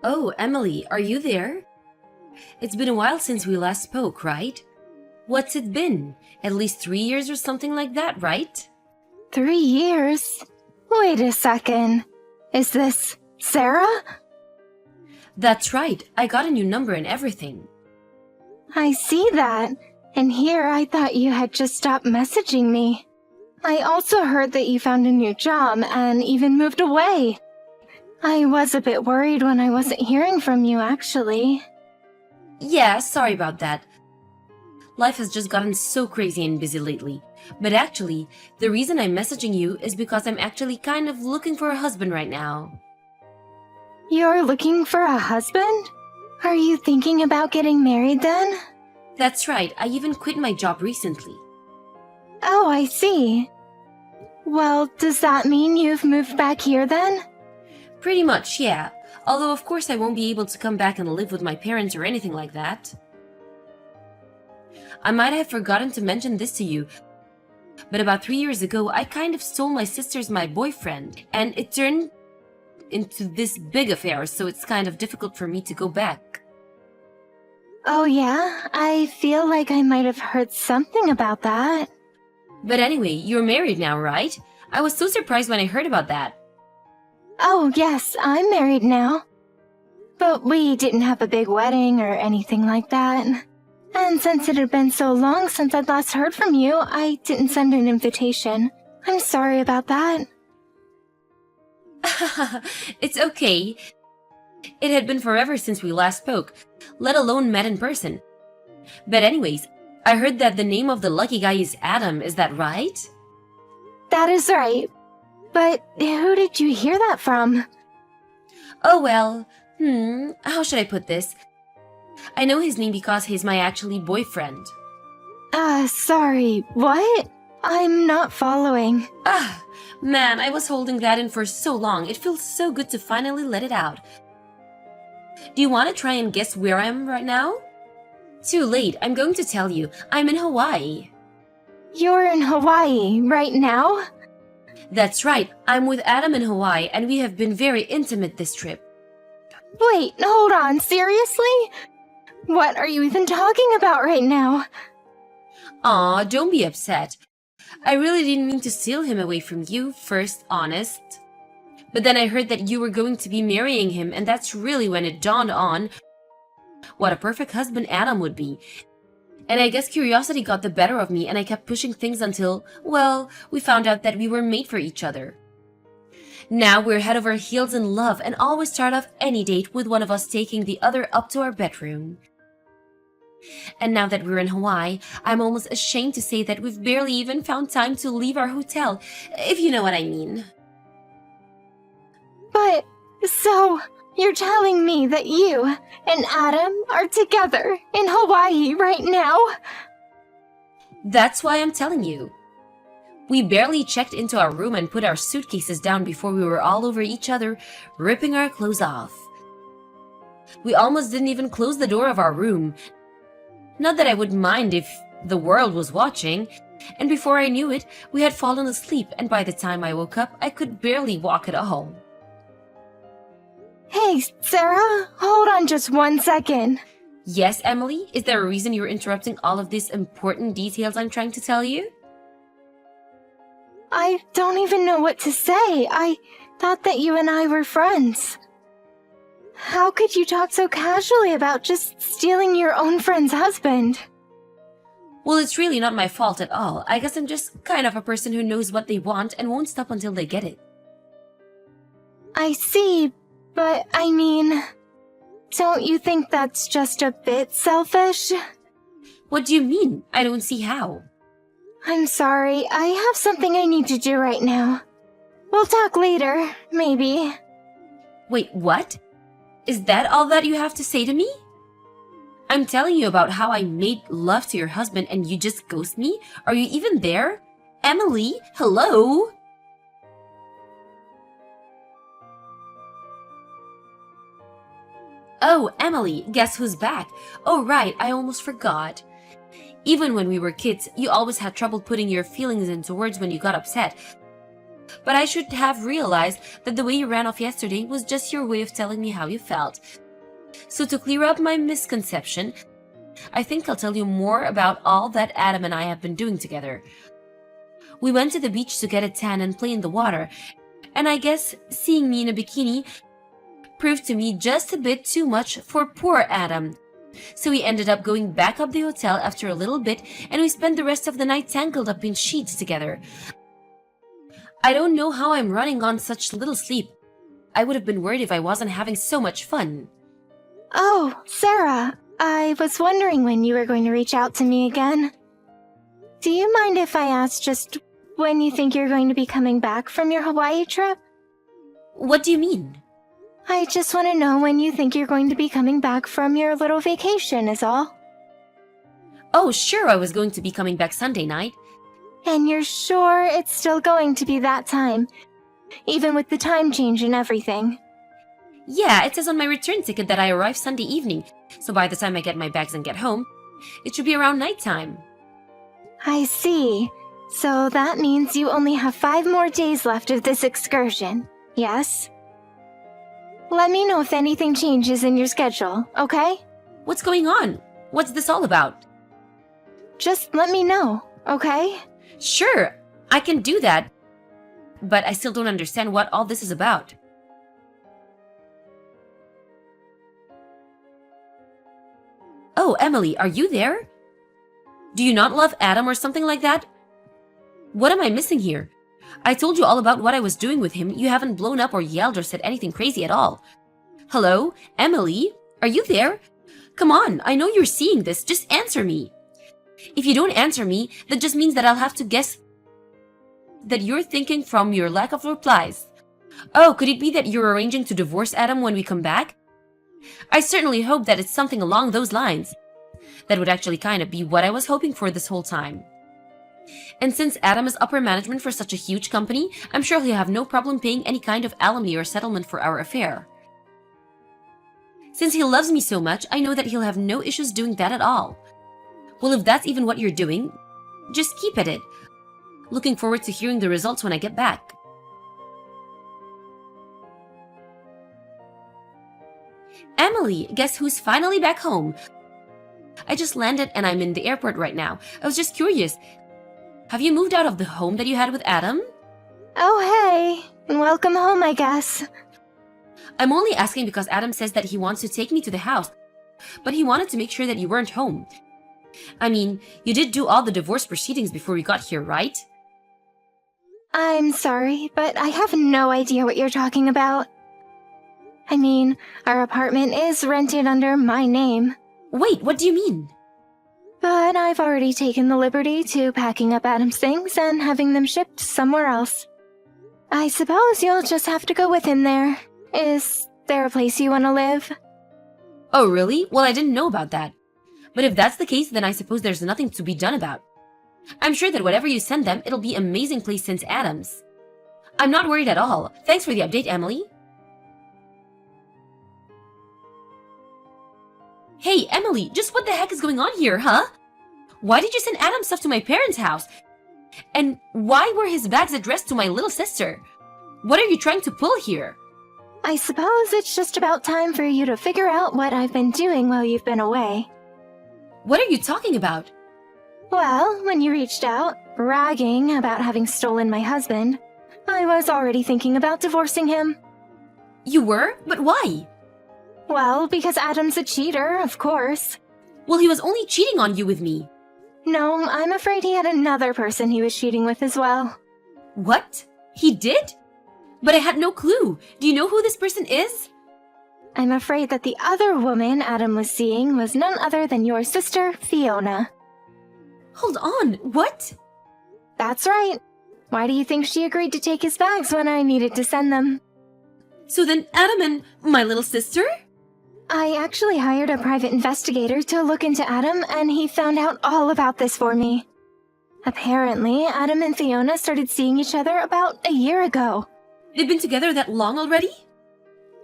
Oh, Emily, are you there? It's been a while since we last spoke, right? What's it been? At least 3 years or something like that, right? 3 years? Wait a second. Is this Sarah? That's right, I got a new number and everything. I see that. And here I thought you had just stopped messaging me. I also heard that you found a new job and even moved away. I was a bit worried when I wasn't hearing from you, actually. Yeah, sorry about that. Life has just gotten so crazy and busy lately. But actually, the reason I'm messaging you is because I'm actually kind of looking for a husband right now. You're looking for a husband? Are you thinking about getting married then? That's right, I even quit my job recently. Oh, I see. Well, does that mean you've moved back here then? Pretty much, yeah. Although of course I won't be able to come back and live with my parents or anything like that. I might have forgotten to mention this to you, but about 3 years ago I kind of stole my sister's boyfriend, and it turned into this big affair, so it's kind of difficult for me to go back. Oh yeah? I feel like I might have heard something about that. But anyway, you're married now, right? I was so surprised when I heard about that. Oh yes, I'm married now. But we didn't have a big wedding or anything like that. And since it had been so long since I'd last heard from you, I didn't send an invitation. I'm sorry about that. It's okay. It had been forever since we last spoke, let alone met in person. But anyways, I heard that the name of the lucky guy is Adam, is that right? That is right. But who did you hear that from? Oh well, how should I put this? I know his name because he's my actually boyfriend. Sorry, what? I'm not following. Man, I was holding that in for so long. It feels so good to finally let it out. Do you want to try and guess where I am right now? Too late, I'm going to tell you. I'm in Hawaii. You're in Hawaii right now? That's right, I'm with Adam in Hawaii and we have been very intimate this trip. Wait, hold on, seriously? What are you even talking about right now? Aw, don't be upset. I really didn't mean to steal him away from you, first, honest. But then I heard that you were going to be marrying him, and that's really when it dawned on what a perfect husband Adam would be. And I guess curiosity got the better of me and I kept pushing things until, well, we found out that we were made for each other. Now we're head over heels in love and always start off any date with one of us taking the other up to our bedroom. And now that we're in Hawaii, I'm almost ashamed to say that we've barely even found time to leave our hotel, if you know what I mean. But, so, you're telling me that you and Adam are together in Hawaii right now? That's why I'm telling you. We barely checked into our room and put our suitcases down before we were all over each other, ripping our clothes off. We almost didn't even close the door of our room. Not that I would mind if the world was watching, and before I knew it, we had fallen asleep, and by the time I woke up, I could barely walk at all. Hey, Sarah, hold on just 1 second. Yes, Emily? Is there a reason you're interrupting all of these important details I'm trying to tell you? I don't even know what to say. I thought that you and I were friends. How could you talk so casually about just stealing your own friend's husband? Well, it's really not my fault at all. I guess I'm just kind of a person who knows what they want and won't stop until they get it. I see, but I mean, don't you think that's just a bit selfish? What do you mean? I don't see how. I'm sorry, I have something I need to do right now. We'll talk later, maybe. Wait, what? Is that all that you have to say to me? I'm telling you about how I made love to your husband and you just ghost me? Are you even there? Emily, hello? Oh, Emily, guess who's back? Oh right, I almost forgot. Even when we were kids, you always had trouble putting your feelings into words when you got upset. But I should have realized that the way you ran off yesterday was just your way of telling me how you felt. So to clear up my misconception, I think I'll tell you more about all that Adam and I have been doing together. We went to the beach to get a tan and play in the water, and I guess seeing me in a bikini proved to me just a bit too much for poor Adam. So we ended up going back up the hotel after a little bit, and we spent the rest of the night tangled up in sheets together. I don't know how I'm running on such little sleep. I would have been worried if I wasn't having so much fun. Oh, Sarah, I was wondering when you were going to reach out to me again. Do you mind if I ask just when you think you're going to be coming back from your Hawaii trip? What do you mean? I just want to know when you think you're going to be coming back from your little vacation is all. Oh, sure, I was going to be coming back Sunday night. And you're sure it's still going to be that time, even with the time change and everything? Yeah, it says on my return ticket that I arrive Sunday evening, so by the time I get my bags and get home, it should be around nighttime. I see. So that means you only have 5 more days left of this excursion, yes? Let me know if anything changes in your schedule, okay? What's going on? What's this all about? Just let me know, okay? Sure, I can do that. But I still don't understand what all this is about. Oh, Emily, are you there? Do you not love Adam or something like that? What am I missing here? I told you all about what I was doing with him. You haven't blown up or yelled or said anything crazy at all. Hello? Emily? Are you there? Come on, I know you're seeing this. Just answer me. If you don't answer me, that just means that I'll have to guess that you're thinking from your lack of replies. Oh, could it be that you're arranging to divorce Adam when we come back? I certainly hope that it's something along those lines. That would actually kind of be what I was hoping for this whole time. And since Adam is upper management for such a huge company, I'm sure he'll have no problem paying any kind of alimony or settlement for our affair. Since he loves me so much, I know that he'll have no issues doing that at all. Well, if that's even what you're doing, just keep at it. Looking forward to hearing the results when I get back. Emily, guess who's finally back home? I just landed and I'm in the airport right now. I was just curious. Have you moved out of the home that you had with Adam? Oh, hey. Welcome home, I guess. I'm only asking because Adam says that he wants to take me to the house, but he wanted to make sure that you weren't home. I mean, you did do all the divorce proceedings before we got here, right? I'm sorry, but I have no idea what you're talking about. I mean, our apartment is rented under my name. Wait, what do you mean? But I've already taken the liberty to packing up Adam's things and having them shipped somewhere else. I suppose you'll just have to go with him there. Is there a place you want to live? Oh, really? Well, I didn't know about that. But if that's the case, then I suppose there's nothing to be done about. I'm sure that whatever you send them, it'll be an amazing place since Adam's. I'm not worried at all. Thanks for the update, Emily. Hey, Emily, just what the heck is going on here, huh? Why did you send Adam's stuff to my parents' house? And why were his bags addressed to my little sister? What are you trying to pull here? I suppose it's just about time for you to figure out what I've been doing while you've been away. What are you talking about? Well, when you reached out, bragging about having stolen my husband, I was already thinking about divorcing him. You were? But why? Well, because Adam's a cheater, of course. Well, he was only cheating on you with me. No, I'm afraid he had another person he was cheating with as well. What? He did? But I had no clue. Do you know who this person is? I'm afraid that the other woman Adam was seeing was none other than your sister, Fiona. Hold on, what? That's right. Why do you think she agreed to take his bags when I needed to send them? So then Adam and my little sister? I actually hired a private investigator to look into Adam, and he found out all about this for me. Apparently, Adam and Fiona started seeing each other about a year ago. They've been together that long already?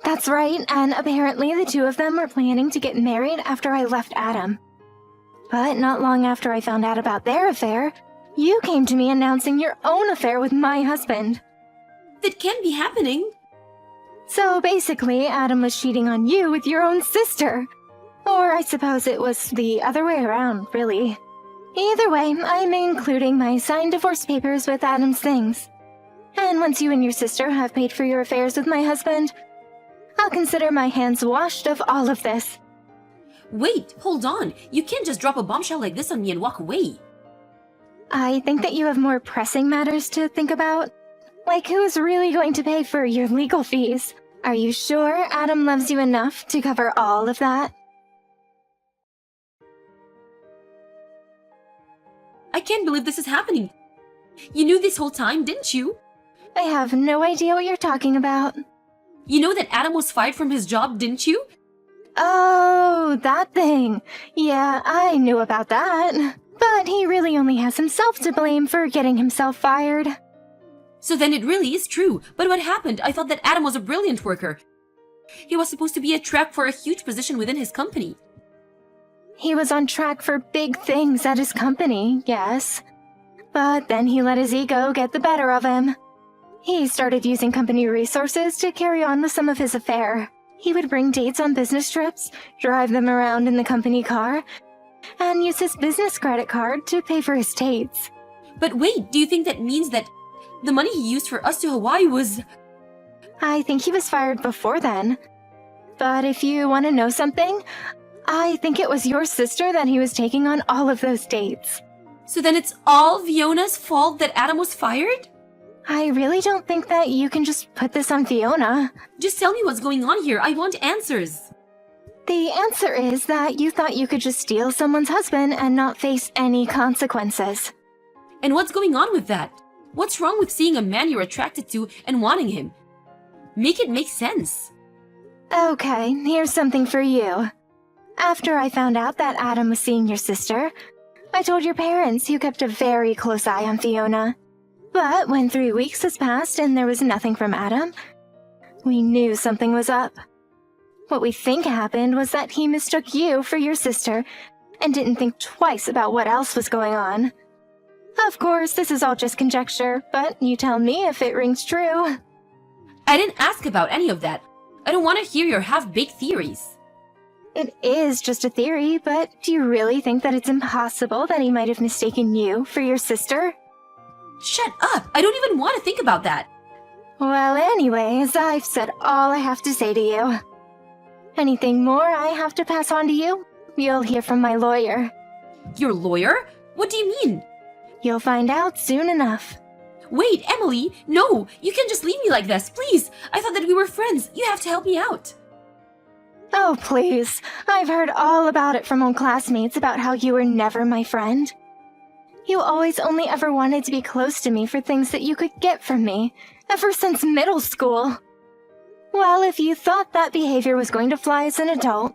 That's right, and apparently the two of them were planning to get married after I left Adam. But not long after I found out about their affair, you came to me announcing your own affair with my husband. That can't be happening. So basically, Adam was cheating on you with your own sister. Or I suppose it was the other way around, really. Either way, I'm including my signed divorce papers with Adam's things. And once you and your sister have paid for your affairs with my husband, I'll consider my hands washed of all of this. Wait, hold on. You can't just drop a bombshell like this on me and walk away. I think that you have more pressing matters to think about. Like who's really going to pay for your legal fees? Are you sure Adam loves you enough to cover all of that? I can't believe this is happening. You knew this whole time, didn't you? I have no idea what you're talking about. You know that Adam was fired from his job, didn't you? Oh, that thing. Yeah, I knew about that. But he really only has himself to blame for getting himself fired. So then it really is true. But what happened? I thought that Adam was a brilliant worker. He was supposed to be a track for a huge position within his company. He was on track for big things at his company, yes. But then he let his ego get the better of him. He started using company resources to carry on with some of his affair. He would bring dates on business trips, drive them around in the company car, and use his business credit card to pay for his dates. But wait, do you think that means that the money he used for us to Hawaii was... I think he was fired before then. But if you want to know something, I think it was your sister that he was taking on all of those dates. So then it's all Fiona's fault that Adam was fired? I really don't think that you can just put this on Fiona. Just tell me what's going on here. I want answers. The answer is that you thought you could just steal someone's husband and not face any consequences. And what's going on with that? What's wrong with seeing a man you're attracted to and wanting him? Make it make sense. Okay, here's something for you. After I found out that Adam was seeing your sister, I told your parents, who kept a very close eye on Fiona. But when 3 weeks has passed and there was nothing from Adam, we knew something was up. What we think happened was that he mistook you for your sister and didn't think twice about what else was going on. Of course, this is all just conjecture, but you tell me if it rings true. I didn't ask about any of that. I don't want to hear your half-baked theories. It is just a theory, but do you really think that it's impossible that he might have mistaken you for your sister? Shut up! I don't even want to think about that. Well, anyways, I've said all I have to say to you. Anything more I have to pass on to you, you'll hear from my lawyer. Your lawyer? What do you mean? You'll find out soon enough. Wait, Emily! No! You can't just leave me like this, please! I thought that we were friends. You have to help me out. Oh, please. I've heard all about it from old classmates about how you were never my friend. You always only ever wanted to be close to me for things that you could get from me, ever since middle school. Well, if you thought that behavior was going to fly as an adult,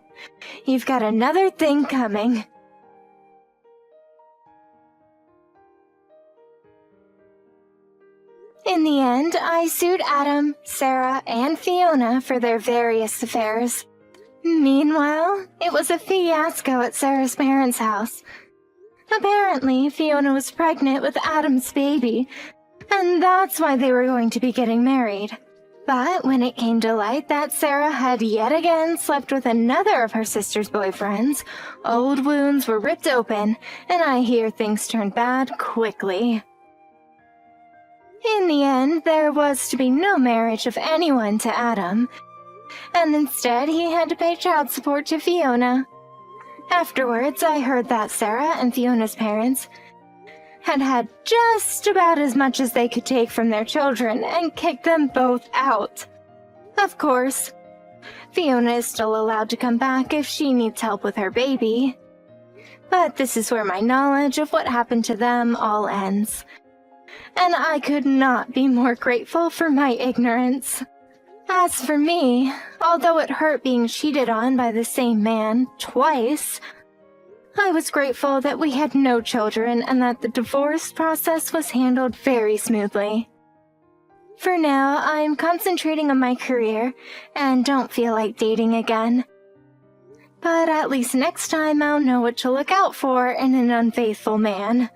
you've got another thing coming. In the end, I sued Adam, Sarah, and Fiona for their various affairs. Meanwhile, it was a fiasco at Sarah's parents' house. Apparently, Fiona was pregnant with Adam's baby, and that's why they were going to be getting married. But when it came to light that Sarah had yet again slept with another of her sister's boyfriends, old wounds were ripped open, and I hear things turned bad quickly. In the end, there was to be no marriage of anyone to Adam, and instead he had to pay child support to Fiona. Afterwards, I heard that Sarah and Fiona's parents had had just about as much as they could take from their children and kicked them both out. Of course, Fiona is still allowed to come back if she needs help with her baby. But this is where my knowledge of what happened to them all ends. And I could not be more grateful for my ignorance. As for me, although it hurt being cheated on by the same man twice, I was grateful that we had no children and that the divorce process was handled very smoothly. For now, I'm concentrating on my career and don't feel like dating again. But at least next time I'll know what to look out for in an unfaithful man.